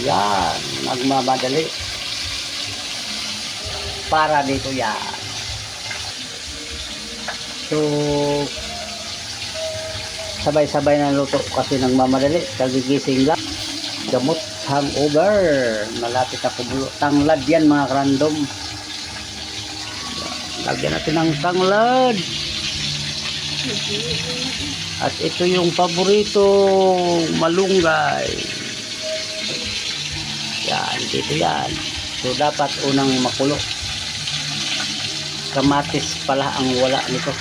Yan, nagmamadali. Para dito yan. So, sabay-sabay na luto kasi nagmamadali. Kagigising lang. Gamot, hangover. Malapit na kumulo. Tanglad yan mga random. Lagyan natin ng tanglad. At ito yung paborito malunggay. Yan, dito yan. So dapat unang makulo. Kamatis pala ang wala nito.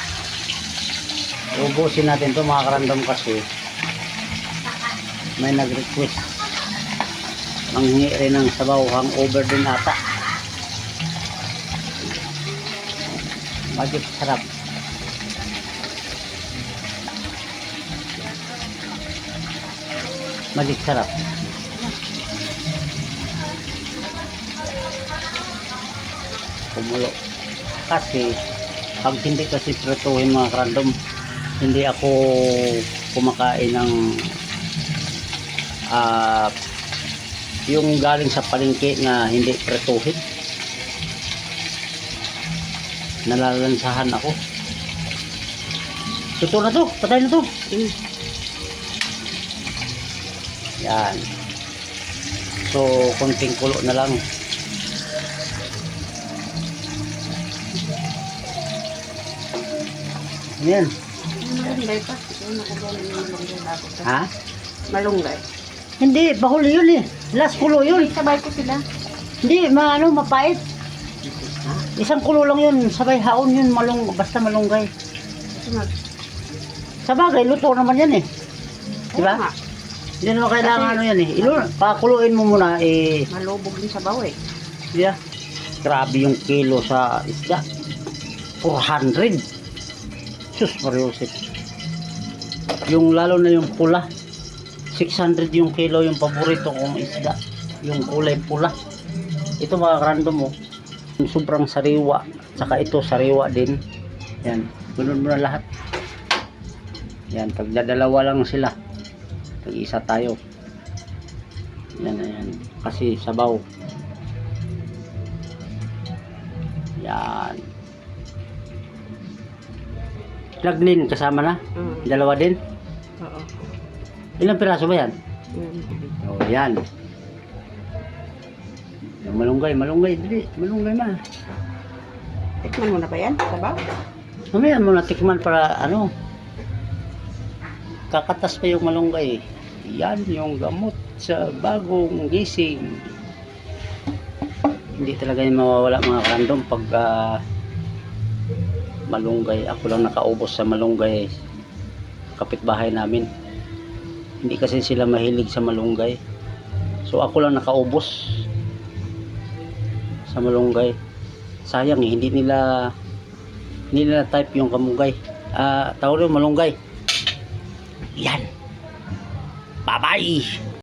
Ubusin natin to mga karandom kasi may nag-request. Manghingi rin ng sabaw, hangover din ata. Magic sarap. Magic sarap. Kumulo. Kasi pag hindi kasi prituhin mga random, hindi ako kumakain ng yung galing sa palengke na hindi prituhin. Nalalansahan ako. Tuto na to, patay na to. Yan. So konting kulo na lang. Yan. Malunggay pa. Ha? Malunggay. Hindi, bahol yun eh. Last kulo yun. Sabay ko sila. Hindi, mapait. Isang kulo lang yun. Sabay haon yun, basta malunggay. Sa bagay, luto naman yan eh. Diba? Hindi naman kailangan ano yan eh. Pakuluin mo muna eh. Malubog din sa baw eh. Yeah. Grabe yung kilo sa isda. 400. Sus, Mariusip. Yung lalo na yung pula. 600 yung kilo yung paborito kong isda. Yung kulay pula. Ito mga random mo. Sobrang sariwa. Saka ito sariwa din. Yan. Ganun mo na lahat. Yan. Pag dadalawa lang sila. Pag isa tayo. Yan na yan. Kasi sabaw. Yan. Laglin kasama na? Dalawa din? Oo. Ilang piraso ba yan? Oh, yan. Yung malunggay, dili. Malunggay na. Tikman mo na ba yan? Sabaw? Mamaya mo na tikman para ano. Kakatas pa yung malunggay. Yan yung gamot sa bagong gising. Hindi talaga yung mawawala mga random pag malunggay. Ako lang nakaubos sa malunggay. Kapitbahay namin. Hindi kasi sila mahilig sa malunggay. So ako lang nakaubos sa malunggay. Sayang eh, hindi nila type yung kamunggay. Tawag rin malunggay. Yan. Bye bye.